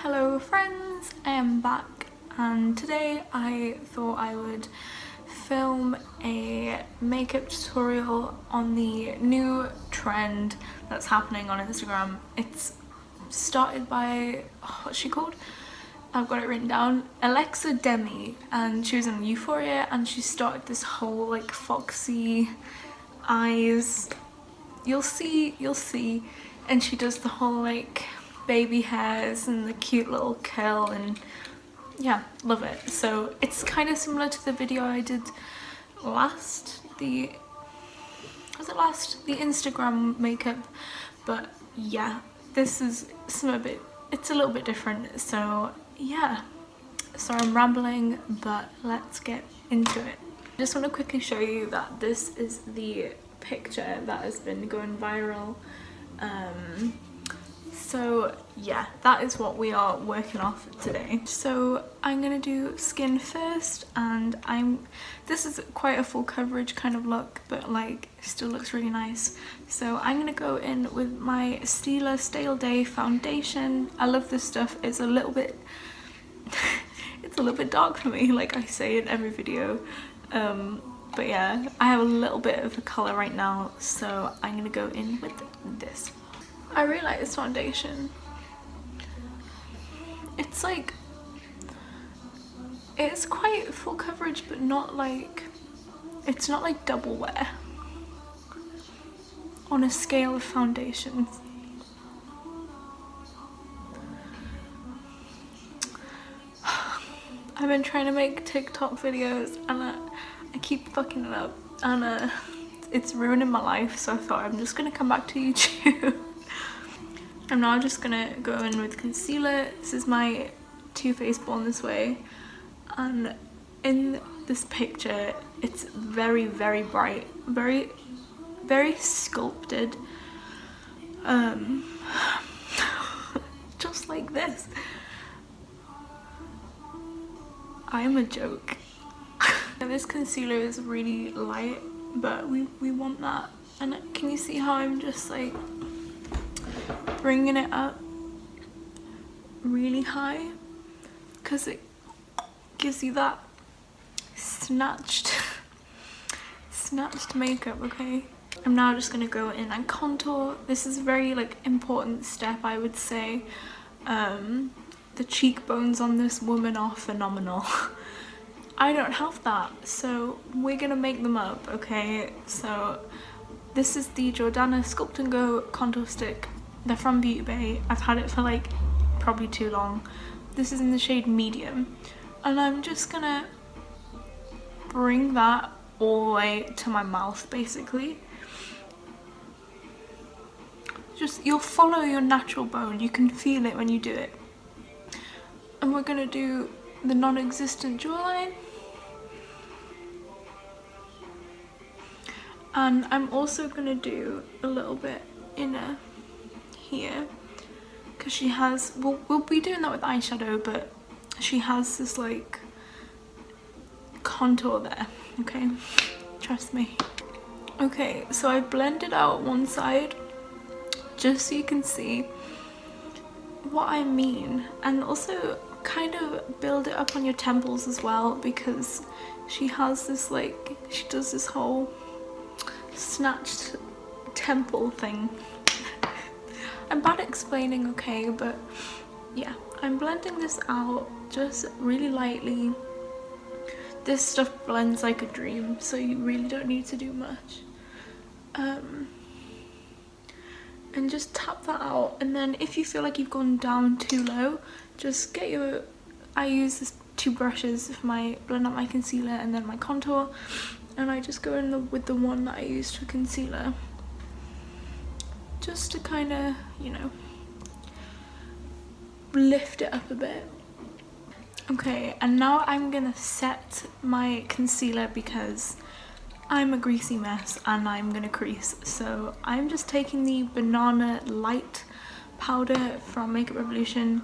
Hello friends, I am back and today I thought I would film a makeup tutorial on the new trend that's happening on Instagram. It's started by, what's she called? I've got it written down, Demie, and she was in Euphoria and she started this whole like foxy eyes, you'll see, and she does the whole like baby hairs and the cute little curl, and yeah, love it. So it's kind of similar to the video I did last, the Instagram makeup, but yeah, this is it's a little bit different. So yeah, so I'm rambling, but let's get into it. I just want to quickly show you that this is the picture that has been going viral. So yeah, that is what we are working off today. So I'm gonna do skin first, and this is quite a full coverage kind of look, but like still looks really nice. So I'm gonna go in with my Stila Stale Day foundation. I love this stuff. It's a little bit it's a little bit dark for me, like I say in every video, but yeah, I have a little bit of a colour right now, so I'm gonna go in with this. I really like this foundation. It's like, it's quite full coverage, but not like, it's not like double wear on a scale of foundations. I've been trying to make TikTok videos and I keep fucking it up, and it's ruining my life, so I thought I'm just gonna come back to YouTube. I'm now just gonna go in with concealer. This is my Too Faced Born This Way, and in this picture it's very, very bright, very, very sculpted, just like this. I am a joke. And this concealer is really light, but we want that. And can you see how I'm just like bringing it up really high, because it gives you that snatched makeup. Okay, I'm now just gonna go in and contour. This is a very like important step, I would say. The cheekbones on this woman are phenomenal. I don't have that, so we're gonna make them up. Okay, so this is the Jordana Sculpt and Go contour stick. They're from Beauty Bay. I've had it for like probably too long. This is in the shade medium, and I'm just gonna bring that all the way to my mouth basically. Just, you'll follow your natural bone, you can feel it when you do it. And we're gonna do the non-existent jawline, and I'm also gonna do a little bit inner here, because she has, we'll be doing that with eyeshadow, but she has this like contour there. Okay, trust me. Okay, so I blended out one side just so you can see what I mean, and also kind of build it up on your temples as well, because she has this like, she does this whole snatched temple thing. I'm bad at explaining, okay, but yeah, I'm blending this out just really lightly. This stuff blends like a dream, so you really don't need to do much. And just tap that out, and then if you feel like you've gone down too low, just get your, I use this two brushes for my blend out my concealer and then my contour, and I just go in with the one that I used for concealer, just to kind of, you know, lift it up a bit. Okay, and now I'm gonna set my concealer because I'm a greasy mess and I'm gonna crease. So I'm just taking the Banana Light powder from Makeup Revolution,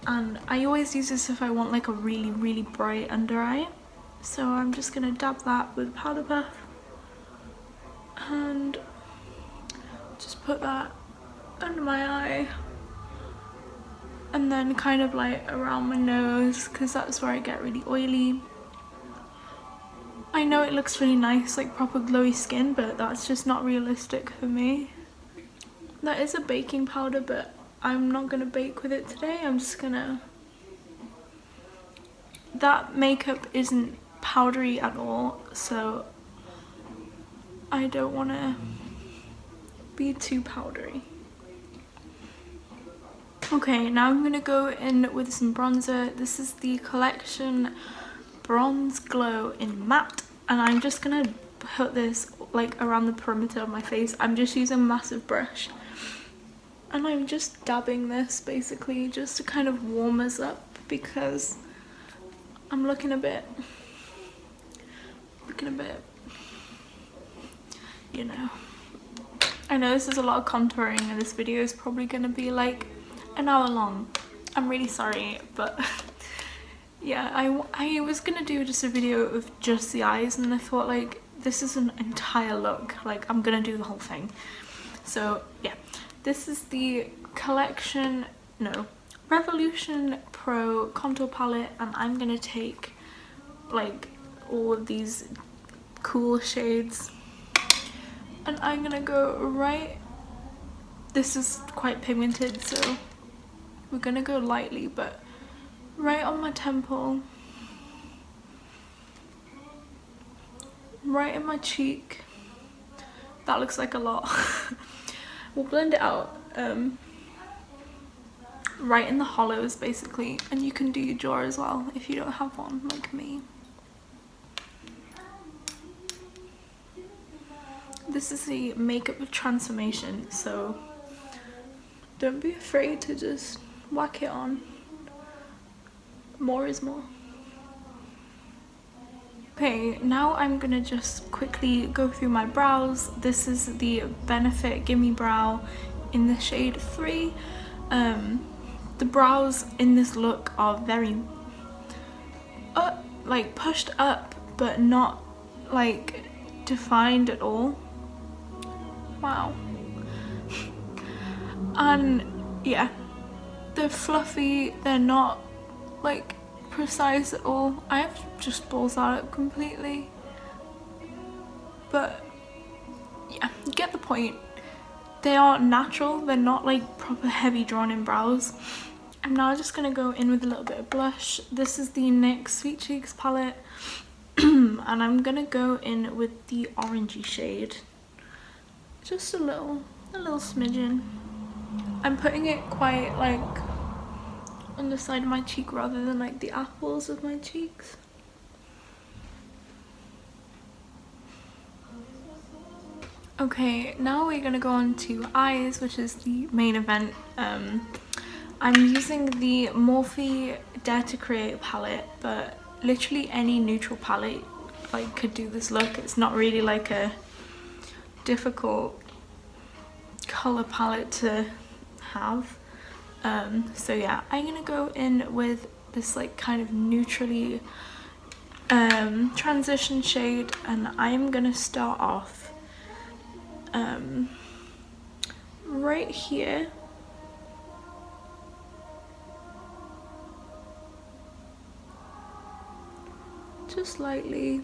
and I always use this if I want like a really, really bright under eye. So I'm just gonna dab that with a powder puff and just put that under my eye. and then kind of like around my nose because that's where I get really oily. I know it looks really nice, like proper glowy skin, but that's just not realistic for me. That is a baking powder, but I'm not gonna bake with it today. I'm just gonna... That makeup isn't powdery at all, so I don't want to be too powdery. Okay, now I'm gonna go in with some bronzer. This is the Collection Bronze Glow in Matte, and I'm just gonna put this like around the perimeter of my face. I'm just using a massive brush, and I'm just dabbing this basically just to kind of warm us up because I'm looking a bit, you know. I know this is a lot of contouring and this video is probably gonna be like an hour long. I'm really sorry, but yeah, I was gonna do just a video of just the eyes, and then I thought like this is an entire look, like I'm gonna do the whole thing. So yeah, this is the Revolution Pro contour palette, and I'm gonna take like all of these cool shades and I'm gonna go right, this is quite pigmented so we're gonna go lightly, but right on my temple, right in my cheek. That looks like a lot. We'll blend it out. Right in the hollows basically, and you can do your jaw as well if you don't have one like me. This is a makeup transformation, so don't be afraid to just whack it on. More is more. Okay, now I'm gonna just quickly go through my brows. This is the Benefit Gimme Brow in the shade 3. The brows in this look are very like pushed up, but not like defined at all. Wow. And yeah, they're fluffy, they're not like precise at all. I have just balls out completely, but yeah, you get the point. They are natural, they're not like proper heavy drawn in brows. I'm now just gonna go in with a little bit of blush. This is the NYX Sweet Cheeks palette and I'm gonna go in with the orangey shade, just a little smidgen. I'm putting it quite like on the side of my cheek rather than like the apples of my cheeks. Okay, now we're gonna go on to eyes, which is the main event. I'm using the Morphe Dare to Create palette, but literally any neutral palette like could do this look. It's not really like a difficult color palette to have. So yeah, I'm gonna go in with this like kind of neutrally transition shade, and I'm gonna start off right here. Just lightly,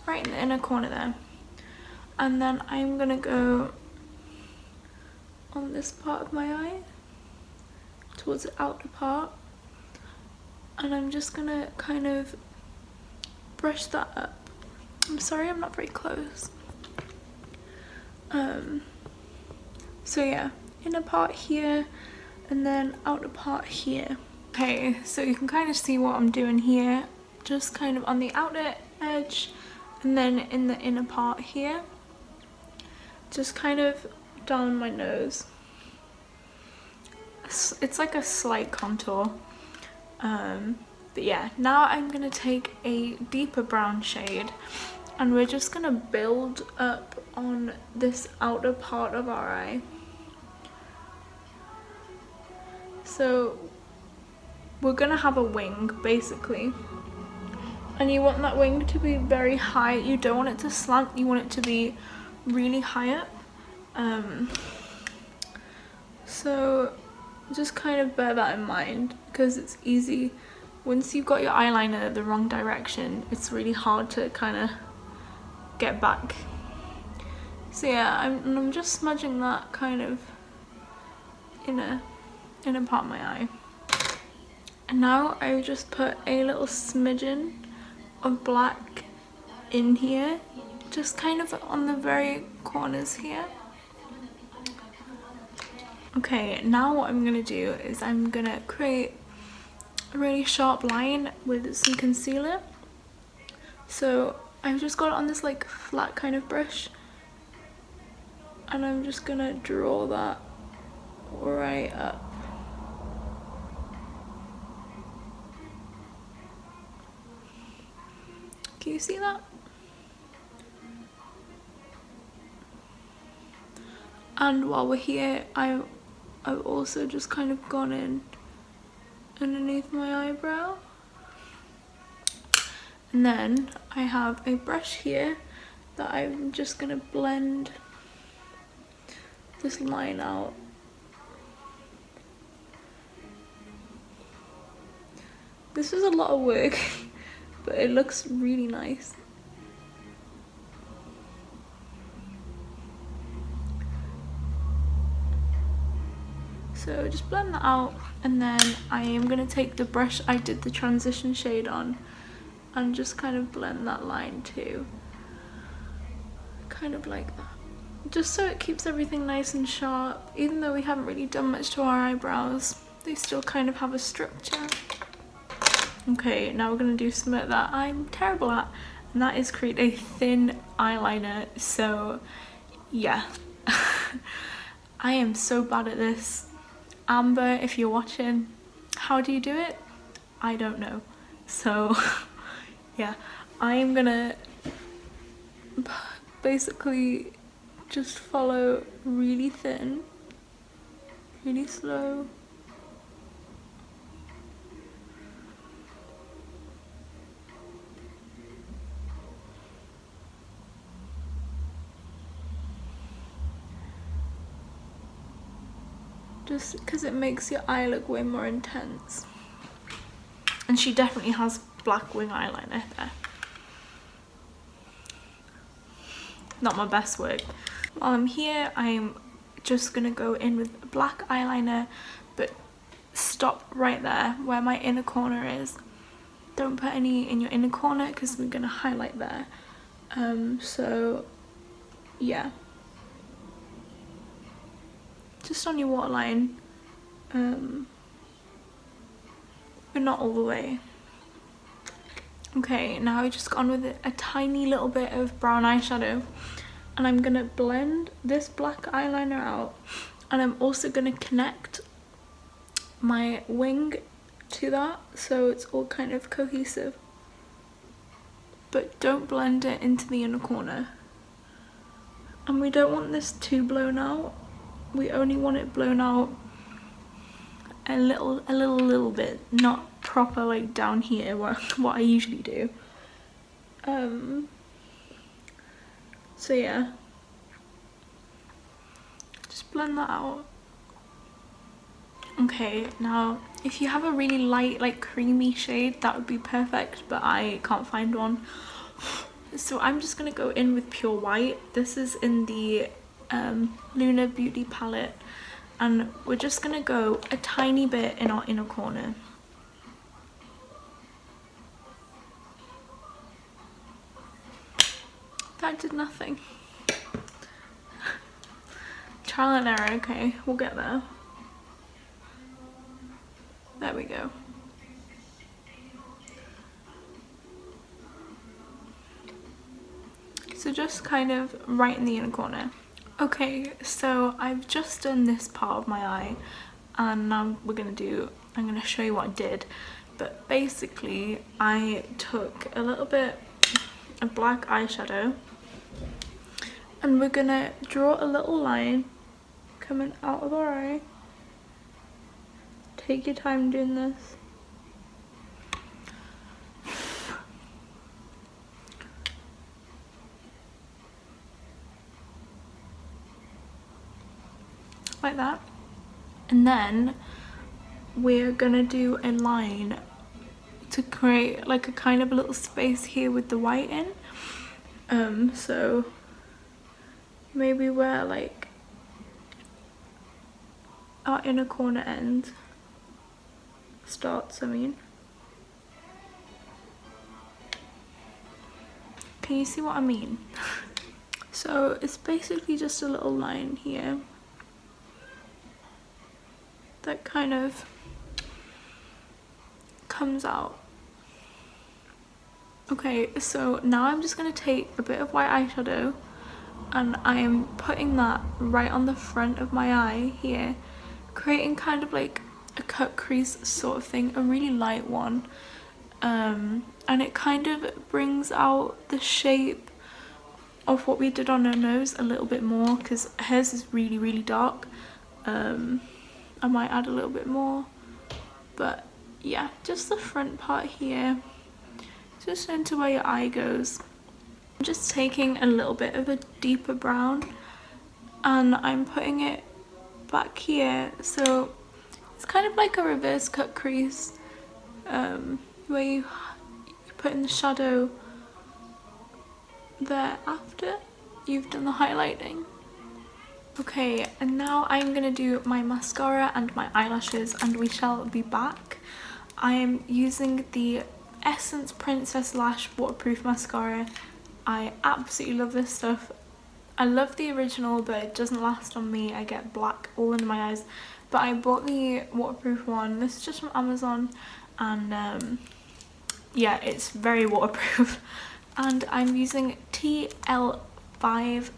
right in the inner corner there, and then I'm gonna go on this part of my eye towards the outer part, and I'm just gonna kind of brush that up. I'm sorry I'm not very close. So yeah, inner part here and then outer part here. Okay, so you can kind of see what I'm doing here, just kind of on the outer edge and then in the inner part here, just kind of down my nose. It's like a slight contour, but yeah, now I'm gonna take a deeper brown shade and we're just gonna build up on this outer part of our eye. So we're gonna have a wing basically, and you want that wing to be very high. You don't want it to slant, you want it to be really high up. So just kind of bear that in mind, because it's easy once you've got your eyeliner the wrong direction, it's really hard to kind of get back. So yeah, I'm just smudging that kind of inner part of my eye. And now I just put a little smidgen of black in here, just kind of on the very corners here. Okay, now what I'm gonna do is I'm gonna create a really sharp line with some concealer. So I've just got it on this like flat kind of brush, and I'm just gonna draw that right up. Can you see that? And while we're here, I've also just kind of gone in underneath my eyebrow. And then I have a brush here that I'm just gonna blend this line out. This is a lot of work, but it looks really nice. So just blend that out, and then I am gonna take the brush I did the transition shade on and just kind of blend that line too. Kind of like that. Just so it keeps everything nice and sharp. Even though we haven't really done much to our eyebrows, they still kind of have a structure. Okay, now we're gonna do something that I'm terrible at, and that is create a thin eyeliner. So yeah, I am so bad at this. Amber, if you're watching, how do you do it? I don't know. So yeah, I am gonna basically just follow really thin, really slow. Just because it makes your eye look way more intense. And she definitely has black wing eyeliner there. Not my best work. While I'm here, I'm just gonna go in with black eyeliner, but stop right there where my inner corner is. Don't put any in your inner corner because we're gonna highlight there. So yeah, just on your waterline, but not all the way. Okay, now I've just gone with a tiny little bit of brown eyeshadow, and I'm gonna blend this black eyeliner out, and I'm also gonna connect my wing to that so it's all kind of cohesive. But don't blend it into the inner corner. And we don't want this too blown out. We only want it blown out a little bit, not proper like down here where what I usually do. So yeah, just blend that out. Okay, now if you have a really light like creamy shade, that would be perfect, but I can't find one. So I'm just gonna go in with pure white. This is in the Lunar Beauty palette, and we're just gonna go a tiny bit in our inner corner. That did nothing. Trial and error, okay, we'll get there. There we go. So just kind of right in the inner corner. Okay, so I've just done this part of my eye, and now I'm gonna show you what I did. But basically, I took a little bit of black eyeshadow, and we're gonna draw a little line coming out of our eye. Take your time doing this. Like that. And then we're gonna do a line to create like a kind of a little space here with the white in. So maybe where like our inner corner end starts, I mean. Can you see what I mean? So it's basically just a little line here that kind of comes out. Okay, so now I'm just going to take a bit of white eyeshadow and I am putting that right on the front of my eye here, creating kind of like a cut crease sort of thing, a really light one. And it kind of brings out the shape of what we did on her nose a little bit more, because hers is really dark. I might add a little bit more, but yeah, just the front part here, just into where your eye goes. I'm just taking a little bit of a deeper brown and I'm putting it back here, so it's kind of like a reverse cut crease, where you put in the shadow there after you've done the highlighting. Okay, and now I'm gonna do my mascara and my eyelashes and we shall be back. I am using the Essence Princess Lash waterproof mascara. I absolutely love this stuff. I love the original, but it doesn't last on me. I get black all in my eyes. But I bought the waterproof one. This is just from Amazon, and yeah, it's very waterproof. And I'm using TL5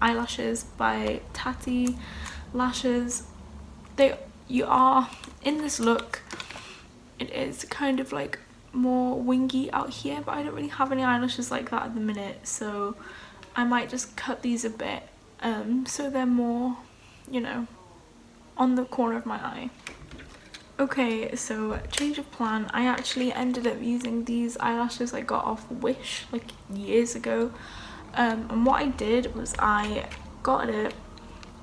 eyelashes by Tati Lashes. You are in this look, it is kind of like more wingy out here, but I don't really have any eyelashes like that at the minute, so I might just cut these a bit so they're more, you know, on the corner of my eye. Okay, so change of plan. I actually ended up using these eyelashes I got off Wish like years ago. And what I did was I got it,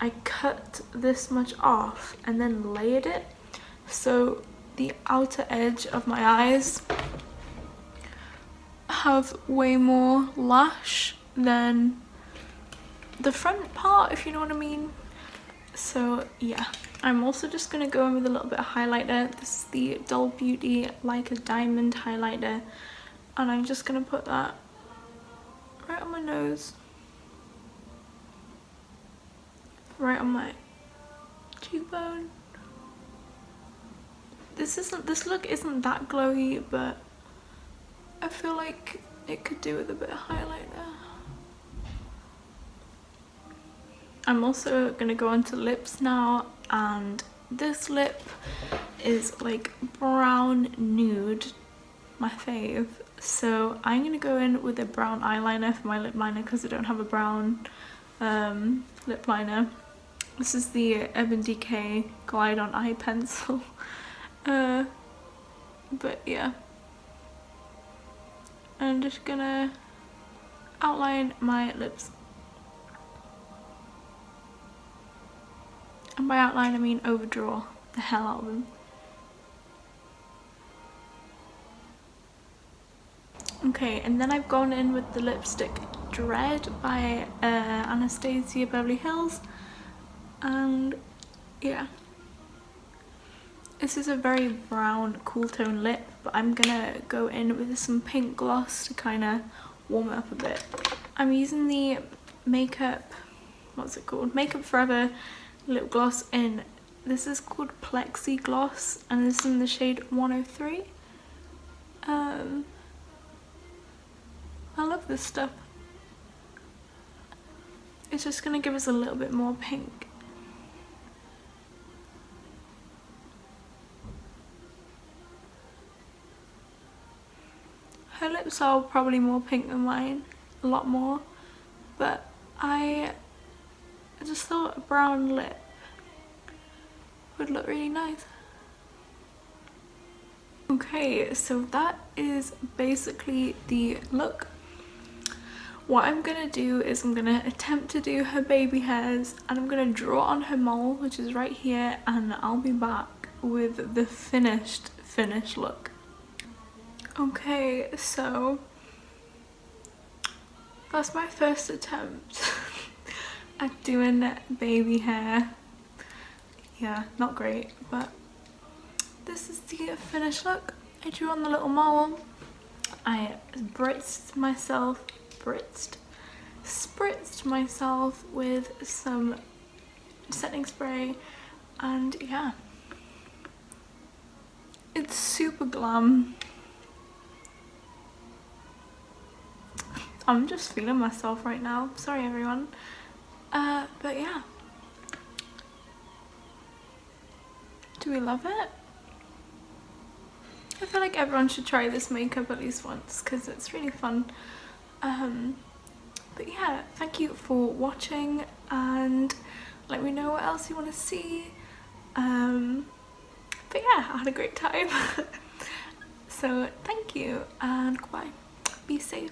I cut this much off and then layered it, so the outer edge of my eyes have way more lash than the front part, if you know what I mean. So yeah, I'm also just gonna go in with a little bit of highlighter. This is the Doll Beauty Like a Diamond highlighter, and I'm just gonna put that right on my nose, right on my cheekbone. This look isn't that glowy, but I feel like it could do with a bit of highlighter. I'm also gonna go onto lips now, and this lip is like brown nude, my fave. So I'm gonna go in with a brown eyeliner for my lip liner because I don't have a brown lip liner. This is the Urban Decay Glide On Eye Pencil. But yeah, I'm just gonna outline my lips. And by outline I mean overdraw the hell out of them. Okay, and then I've gone in with the lipstick Dread by Anastasia Beverly Hills, and yeah, this is a very brown cool tone lip, but I'm gonna go in with some pink gloss to kind of warm it up a bit. I'm using the Makeup, what's it called? Makeup Forever lip gloss in, this is called Plexi Gloss, and this is in the shade 103. I love this stuff. It's just gonna give us a little bit more pink. Her lips are probably more pink than mine, a lot more, but I just thought a brown lip would look really nice. Okay, so that is basically the look. what I'm gonna do is I'm gonna attempt to do her baby hairs, and I'm gonna draw on her mole, which is right here, and I'll be back with the finished look. Okay, so that's my first attempt at doing baby hair. Yeah, not great, but this is the finished look. I drew on the little mole. I spritzed myself with some setting spray, and yeah, it's super glam. I'm just feeling myself right now, sorry everyone. But yeah, do we love it? I feel like everyone should try this makeup at least once because it's really fun. But yeah, thank you for watching, and let me know what else you want to see. But yeah, I had a great time. So thank you, and goodbye. Be safe.